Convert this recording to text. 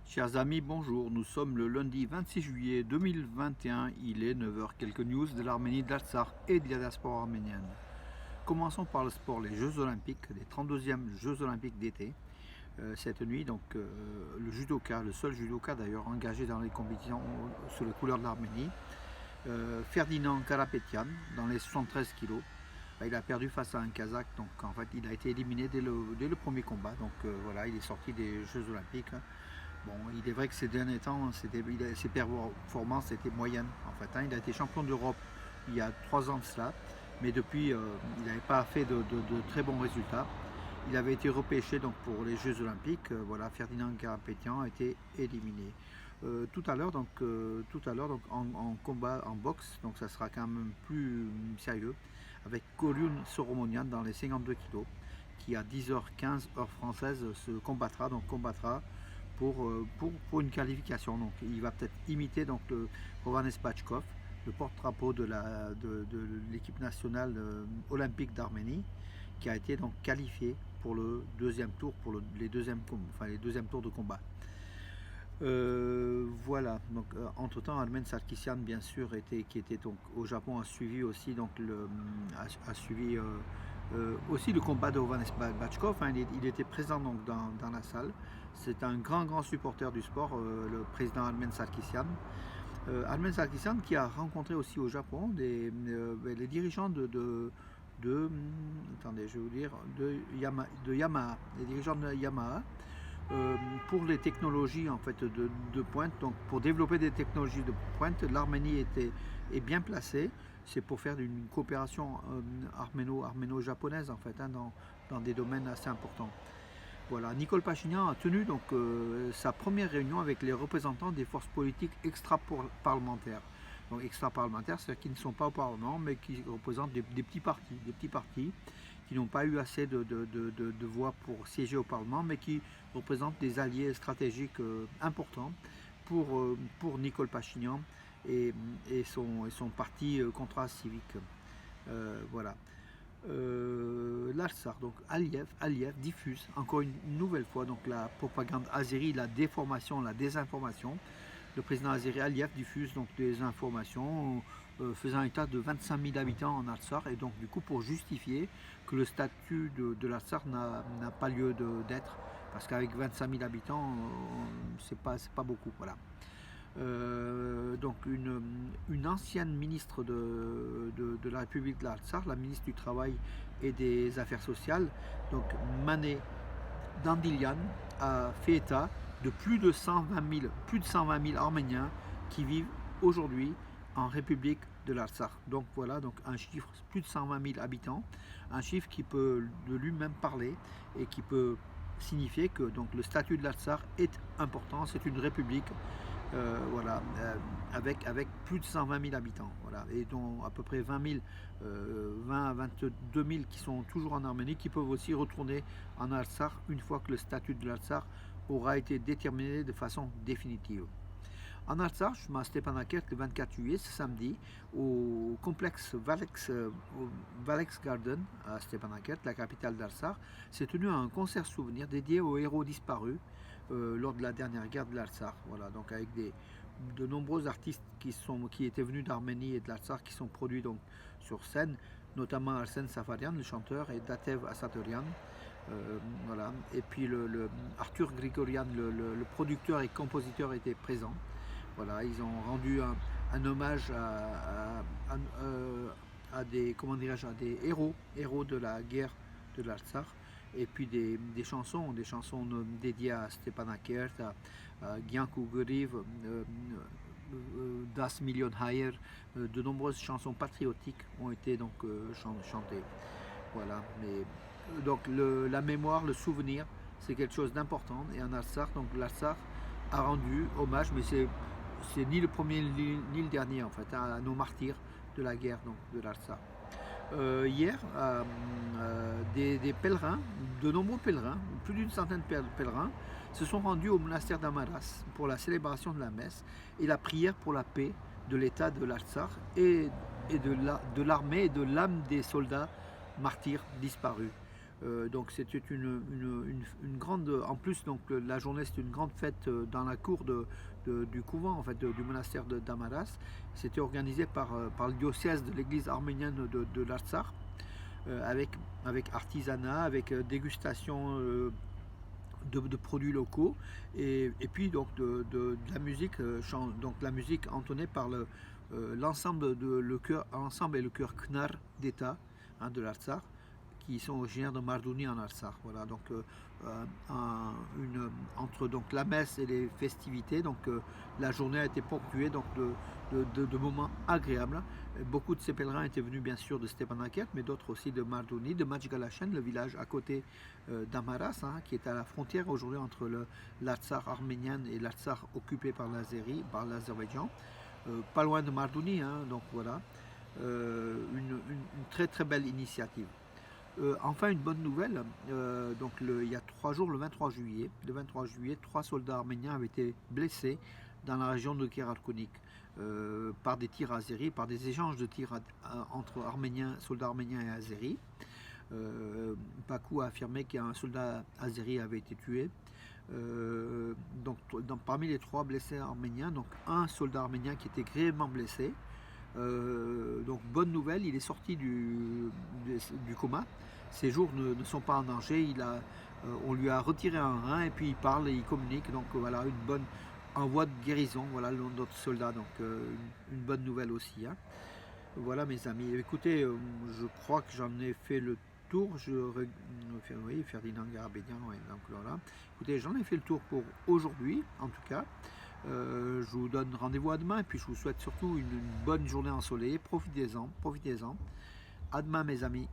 Chers amis, bonjour. Nous sommes le lundi 26 juillet 2021. Il est 9 heures. Quelques news de l'Arménie, de l'Artsakh et de la diaspora arménienne. Commençons par le sport, les Jeux Olympiques, les 32e Jeux Olympiques d'été. Cette nuit, le judoka, le seul judoka d'ailleurs engagé dans les compétitions sous les couleurs de l'Arménie, Ferdinand Karapetyan, dans les 73 kilos, il a perdu face à un Kazakh, donc en fait il a été éliminé dès le premier combat, voilà, il est sorti des Jeux Olympiques. Bon, il est vrai que ces derniers temps, ses performances étaient moyennes en fait. Il a été champion d'Europe il y a 3 ans de cela, mais depuis il n'avait pas fait de très bons résultats. Il avait été repêché donc, pour les Jeux Olympiques. Voilà, Ferdinand Karapetyan a été éliminé. Tout à l'heure en combat en boxe, donc ça sera quand même plus sérieux, avec Kolyun Soromonian dans les 52 kilos, qui à 10h15 heure française se combattra, pour une qualification. Donc il va peut-être imiter le Rovanes Bachkov, le porte-drapeau de l'équipe nationale olympique d'Arménie, qui a été donc qualifié pour le deuxième tour, pour les deuxièmes tours de combat. Voilà, donc entre temps Armen Sarkisian bien sûr qui était donc au Japon, a suivi aussi aussi le combat de Rovanes Bachkov. Il était présent donc dans la salle. C'est un grand supporter du sport, le président Armen Sarkisian. Armen Sarkisian qui a rencontré aussi au Japon les dirigeants attendez, je vais vous dire, de Yamaha, les dirigeants de Yamaha, pour les technologies en fait de pointe. Donc pour développer des technologies de pointe, l'Arménie est bien placée. C'est pour faire une coopération arméno-japonaise en fait, dans des domaines assez importants. Voilà, Nicole Pachinian a tenu sa première réunion avec les représentants des forces politiques extra-parlementaires. Donc extra-parlementaires, c'est-à-dire qui ne sont pas au Parlement, mais qui représentent des petits partis qui n'ont pas eu assez de voix pour siéger au Parlement, mais qui représentent des alliés stratégiques importants pour Nicole Pachinian et son parti Contrat civique. Voilà. L'Artsakh, donc Aliyev diffuse encore une nouvelle fois donc la propagande azérie, la déformation, la désinformation. Le président azéri Aliyev diffuse donc des informations faisant état de 25 000 habitants en Artsakh, et donc du coup pour justifier que le statut de l'Artsakh n'a pas lieu d'être, parce qu'avec 25 000 habitants c'est pas beaucoup. Voilà. Donc une ancienne ministre de la République de l'Artsakh, la ministre du Travail et des Affaires sociales, donc Mané Dandilian, a fait état de plus de 120 000 Arméniens qui vivent aujourd'hui en République de l'Artsakh. Donc voilà, donc un chiffre, plus de 120 000 habitants, un chiffre qui peut de lui-même parler et qui peut signifier que donc, le statut de l'Artsakh est important, c'est une république. Voilà, avec plus de 120 000 habitants, voilà, et dont à peu près 20 à 22 000 qui sont toujours en Arménie, qui peuvent aussi retourner en Artsakh une fois que le statut de l'Artsakh aura été déterminé de façon définitive. En Artsakh, je suis à Stepanakert le 24 juillet, ce samedi, au complexe Valex Garden à Stepanakert, la capitale d'Artsakh, s'est tenu un concert souvenir dédié aux héros disparus lors de la dernière guerre de l'Artsakh. Voilà, donc avec de nombreux artistes qui étaient venus d'Arménie et de l'Artsakh, qui sont produits donc sur scène, notamment Arsen Safarian, le chanteur, et Datev Asatorian. Voilà. Et puis Arthur Grigorian, le producteur et compositeur, était présent. Voilà, ils ont rendu un hommage à des héros de la guerre de l'Artsakh, et puis des chansons dédiées à Stepanakert, à Gianku Goriv, Das Million Higher. De nombreuses chansons patriotiques ont été donc chantées. Voilà, mais donc la mémoire, le souvenir, c'est quelque chose d'important, et en Artsakh, donc l'Artsakh a rendu hommage, mais c'est ni le premier ni le dernier en fait, à nos martyrs de la guerre donc, de l'Artsakh. Hier, des pèlerins, de nombreux pèlerins, plus d'une centaine de pèlerins, se sont rendus au monastère d'Amaras pour la célébration de la messe et la prière pour la paix de l'État de l'Artsakh et de l'armée et de l'âme des soldats martyrs disparus. Donc c'était une grande, en plus donc la journée c'était une grande fête dans la cour du couvent en fait du monastère d'Amaras. C'était organisé par le diocèse de l'église arménienne de l'Artsakh, avec, avec artisanat, avec dégustation de produits locaux et puis donc de la musique, donc la musique entonnée par l'ensemble et le chœur Knar d'État, hein, de l'Artsakh, qui sont originaires de Mardouni en Artsakh. Voilà, donc entre donc la messe et les festivités, donc la journée a été ponctuée donc de moments agréables. Beaucoup de ces pèlerins étaient venus bien sûr de Stepanakert, mais d'autres aussi de Mardouni, de Majgalachen, le village à côté d'Amaras, hein, qui est à la frontière aujourd'hui entre l'Artsakh arménienne et l'Artsakh occupé par l'Azerbaïdjan, pas loin de Mardouni, hein, donc voilà, une très très belle initiative. Enfin, une bonne nouvelle, donc il y a 3 jours, le 23 juillet, 3 soldats arméniens avaient été blessés dans la région de Kheralkonik par des tirs azéris, par des échanges de tirs entre soldats arméniens et azéris. Bakou a affirmé qu'un soldat azéri avait été tué. Parmi les 3 blessés arméniens, donc un soldat arménien qui était grièvement blessé. Donc bonne nouvelle, il est sorti du coma. Ses jours ne sont pas en danger. On lui a retiré un rein et puis il parle et il communique. Donc voilà, en voie de guérison. Voilà notre soldat. Donc une bonne nouvelle aussi, hein. Voilà mes amis. Écoutez, je crois que j'en ai fait le tour. Oui, Ferdinand Garabédian. Ouais, donc voilà. Écoutez, j'en ai fait le tour pour aujourd'hui, en tout cas. Je vous donne rendez-vous à demain et puis je vous souhaite surtout une bonne journée ensoleillée. Profitez-en. À demain mes amis.